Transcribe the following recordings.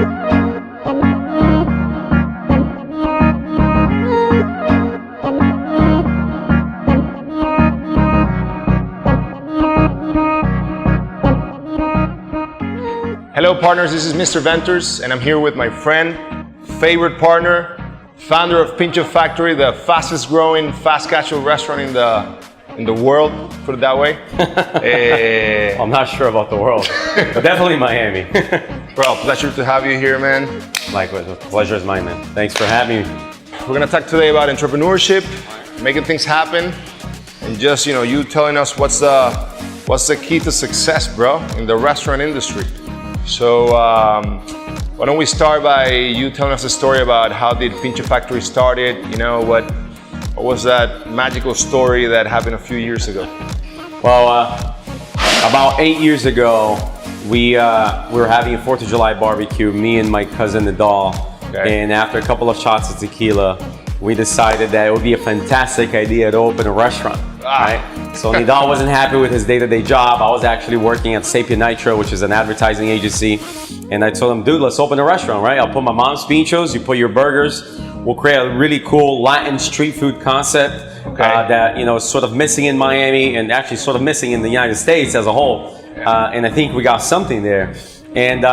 Hello partners, this is Mr. Ventures and I'm here with my friend, favorite partner, founder of Pincho Factory, the fastest growing fast casual restaurant in the world, put it that way. I'm not sure about the world, but definitely Miami. Bro, pleasure to have you here, man. Likewise, the pleasure is mine, man. Thanks for having me. We're gonna talk today about entrepreneurship, making things happen, and just, you telling us what's the key to success, bro, in the restaurant industry. So why don't we start by you telling us a story about how did Pincho Factory started? What was that magical story that happened a few years ago? Well, about 8 years ago, we were having a 4th of July barbecue, me and my cousin Nadal. Okay. And after a couple of shots of tequila, we decided that it would be a fantastic idea to open a restaurant. Right? So Nidal wasn't happy with his day-to-day job. I was actually working at Sapien Nitro, which is an advertising agency. And I told him, dude, let's open a restaurant, right? I'll put my mom's pinchos, you put your burgers. We'll create a really cool Latin street food concept that, is sort of missing in Miami and actually sort of missing in the United States as a whole. And I think we got something there. And,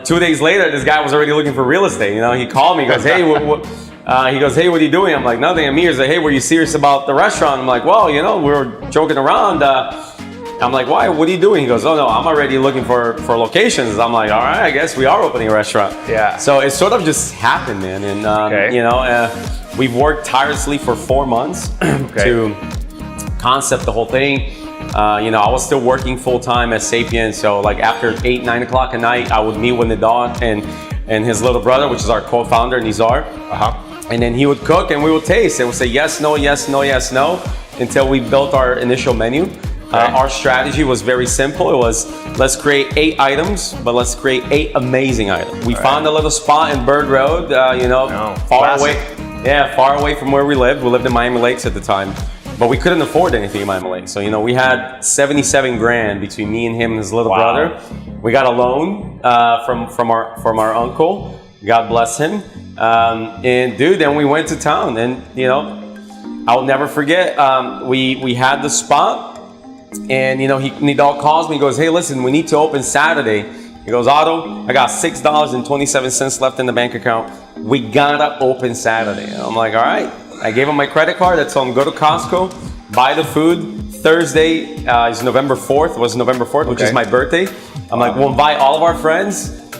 2 days later, this guy was already looking for real estate. He called me, he goes, hey, hey, what are you doing? I'm like, nothing. I'm here. He's like, hey, were you serious about the restaurant? I'm like, well, we were joking around. I'm like, why? What are you doing? He goes, oh no, I'm already looking for locations. I'm like, all right, I guess we are opening a restaurant. Yeah. So it sort of just happened, man. And we've worked tirelessly for 4 months to concept the whole thing. I was still working full time at Sapien. So like after 8, 9 o'clock at night, I would meet with the dog and his little brother, which is our co-founder, Nizar. And then he would cook and we would taste and we'd say yes, no, yes, no, yes, no, until we built our initial menu. Our strategy was very simple. It was, let's create 8 items, but let's create 8 amazing items. We found a little spot in Bird Road, far away from where we lived. We lived in Miami Lakes at the time, but we couldn't afford anything in Miami Lakes. So, we had 77 grand between me and him and his little brother. We got a loan from our uncle. God bless him. And dude, then we went to town and, I'll never forget, we had the spot and, Nidal calls me, he goes, hey, listen, we need to open Saturday. He goes, Otto, I got $6.27 left in the bank account. We gotta open Saturday. And I'm like, all right. I gave him my credit card. I told him, go to Costco, buy the food. Thursday is November 4th, which is my birthday. I'm like, we'll invite all of our friends,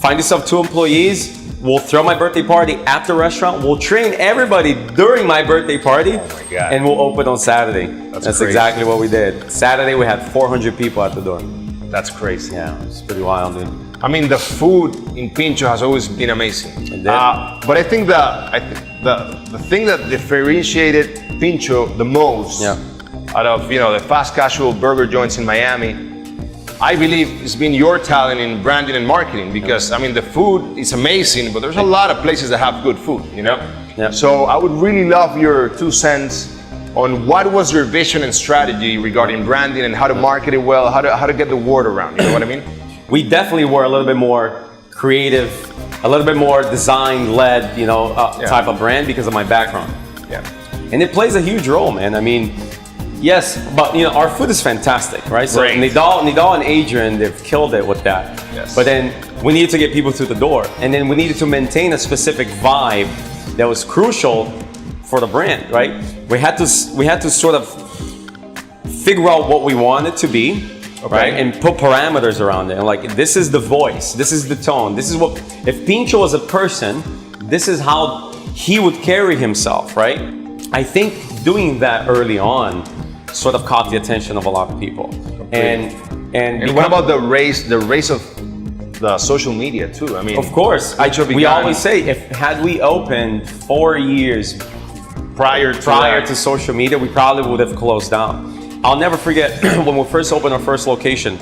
find yourself 2 employees. We'll throw my birthday party at the restaurant. We'll train everybody during my birthday party. Oh my God. And we'll open on Saturday. That's exactly what we did. Saturday, we had 400 people at the door. That's crazy. Yeah, it's pretty wild, dude. I mean, the food in Pincho has always been amazing. But I think the thing that differentiated Pincho the most out of the fast casual burger joints in Miami, I believe it's been your talent in branding and marketing, because I mean the food is amazing, but there's a lot of places that have good food, So I would really love your 2 cents on what was your vision and strategy regarding branding and how to market it well, how to get the word around, you know what I mean? We definitely were a little bit more creative, a little bit more design-led, type of brand because of my background. Yeah. And it plays a huge role, man. I mean, yes, but our food is fantastic, right? So Nidal and Adrian, they've killed it with that. Yes. But then we needed to get people through the door, and then we needed to maintain a specific vibe that was crucial for the brand, right? We had to sort of figure out what we wanted to be, right? And put parameters around it. And like, this is the voice, this is the tone, this is what, if Pincho was a person, this is how he would carry himself, right? I think doing that early on sort of caught the attention of a lot of people. And what about the race of the social media too? I mean, of course, we always say, had we opened 4 years prior to social media, we probably would have closed down. I'll never forget when we first opened our first location.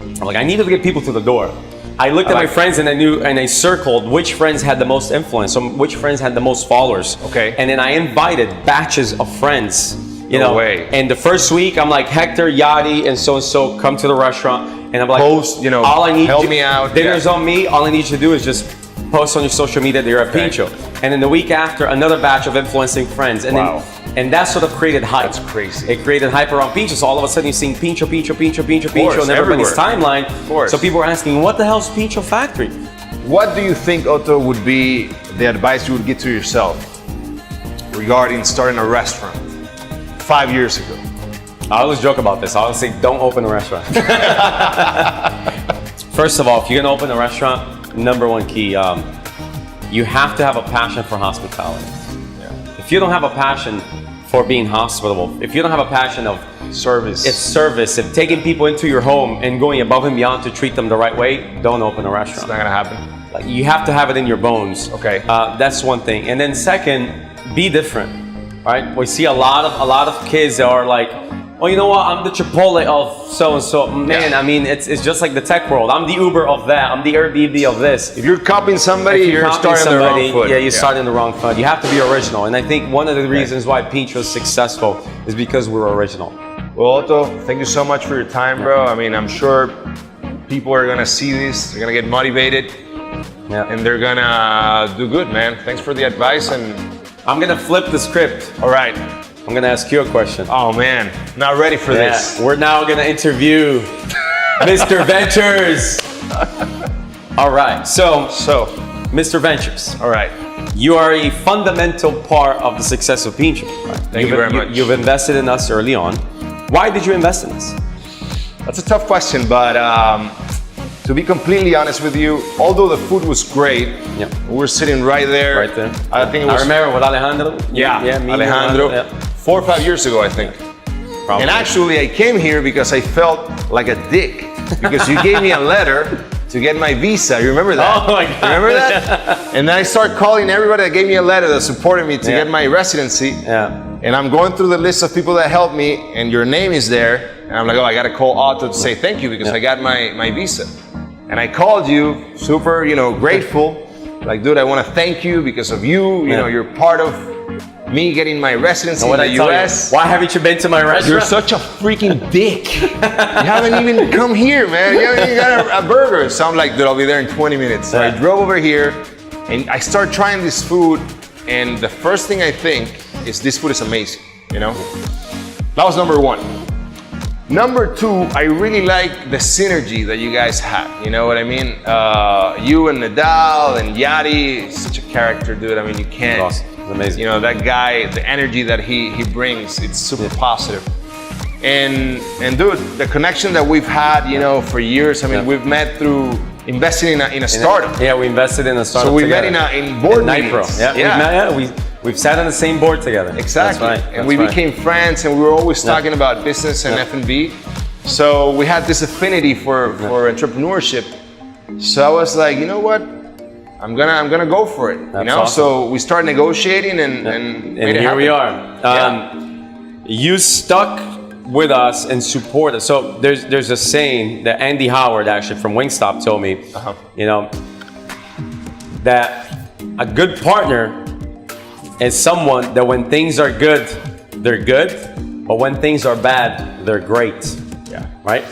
I'm like, I needed to get people to the door. I looked at my friends and I circled which friends had the most influence, so which friends had the most followers. Okay. And then I invited batches of friends. No way. And the first week, I'm like, Hector, Yadi, and so come to the restaurant. and I'm like, post, you know, all I need help me out. Dinner's on me. All I need you to do is just post on your social media that you're at Pincho. And then the week after, another batch of influencing friends. And and that sort of created hype. That's crazy. It created hype around Pincho. So all of a sudden you're seeing Pincho in everybody's timeline. Of course. So people were asking, what the hell's Pincho Factory? What do you think, Otto, would be the advice you would give to yourself regarding starting a restaurant 5 years ago? I always joke about this. I always say, don't open a restaurant. First of all, if you're gonna open a restaurant, number one key, you have to have a passion for hospitality. Yeah. If you don't have a passion for being hospitable, if you don't have a passion of service, if taking people into your home and going above and beyond to treat them the right way, don't open a restaurant. It's not gonna happen. Like, you have to have it in your bones. Okay. That's one thing. And then second, be different. Right? We see a lot of kids that are like, oh, you know what? I'm the Chipotle of so and so. Man, I mean, it's just like the tech world. I'm the Uber of that. I'm the Airbnb of this. If you're copying somebody, you're starting the wrong foot. Yeah, you're starting the wrong foot. You have to be original. And I think one of the reasons why Pincho is successful is because we're original. Well, Otto, thank you so much for your time, bro. I mean, I'm sure people are gonna see this, they're gonna get motivated, and they're gonna do good, man. Thanks for the advice, and I'm gonna flip the script. All right. I'm gonna ask you a question. Oh man, not ready for this. We're now gonna interview Mr. Ventures. All right, so Mr. Ventures. All right. You are a fundamental part of the success of Pincho. Right? Thank you very much. You've invested in us early on. Why did you invest in us? That's a tough question, but to be completely honest with you, although the food was great, we're sitting right there. Right there. I think it was. I remember with Alejandro. Yeah, me Alejandro. 4 or 5 years ago, I think. Probably. And actually, I came here because I felt like a dick because you gave me a letter to get my visa. You remember that? Oh my God. Remember that? And then I start calling everybody that gave me a letter that supported me to get my residency. Yeah. And I'm going through the list of people that helped me, and your name is there. And I'm like, oh, I got to call Otto to say thank you because I got my visa. And I called you, super, grateful. Like, dude, I want to thank you because of you. You know, you're part of me getting my residency in the US. Why haven't you been to my restaurant? You're such a freaking dick. You haven't even come here, man. You haven't even got a burger. So I'm like, dude, I'll be there in 20 minutes. So I drove over here and I start trying this food. And the first thing I think is this food is amazing, That was number one. Number two, I really like the synergy that you guys had. You know what I mean? You and Nadal and Yadi, such a character, dude. I mean, you can't. Awesome. It's amazing. That guy, the energy that he brings, it's super positive. And dude, the connection that we've had, for years. I mean, we've met through investing in a startup. Yeah, we invested in a startup. So we met in board meetings. We've sat on the same board together. Exactly. That's right. And we became friends, and we were always talking about business and F&B. So we had this affinity for entrepreneurship. So I was like, you know what? I'm gonna go for it. Awesome. So we started negotiating and made it here happen. we are. You stuck with us and support us. So there's a saying that Andy Howard actually from Wingstop told me, that a good partner is someone that when things are good, they're good, but when things are bad, they're great. Yeah. Right?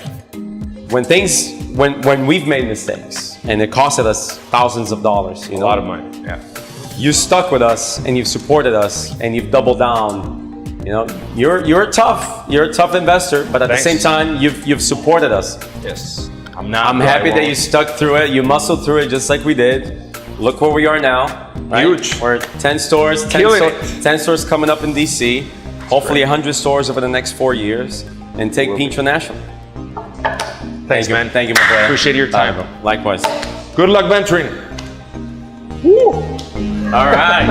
When we've made mistakes and it costed us thousands of dollars, a lot of money. Yeah. You stuck with us and you've supported us and you've doubled down. You're a tough investor, but at the same time, you've supported us. Yes. I'm happy that you stuck through it. You muscled through it just like we did. Look where we are now. Right? Huge. We're 10 stores. 10 stores coming up in DC. Hopefully 100 stores over the next 4 years, and take Pincho national. Thanks, man. Thank you, my friend. Appreciate your time. Likewise. Good luck venturing. Woo. All right.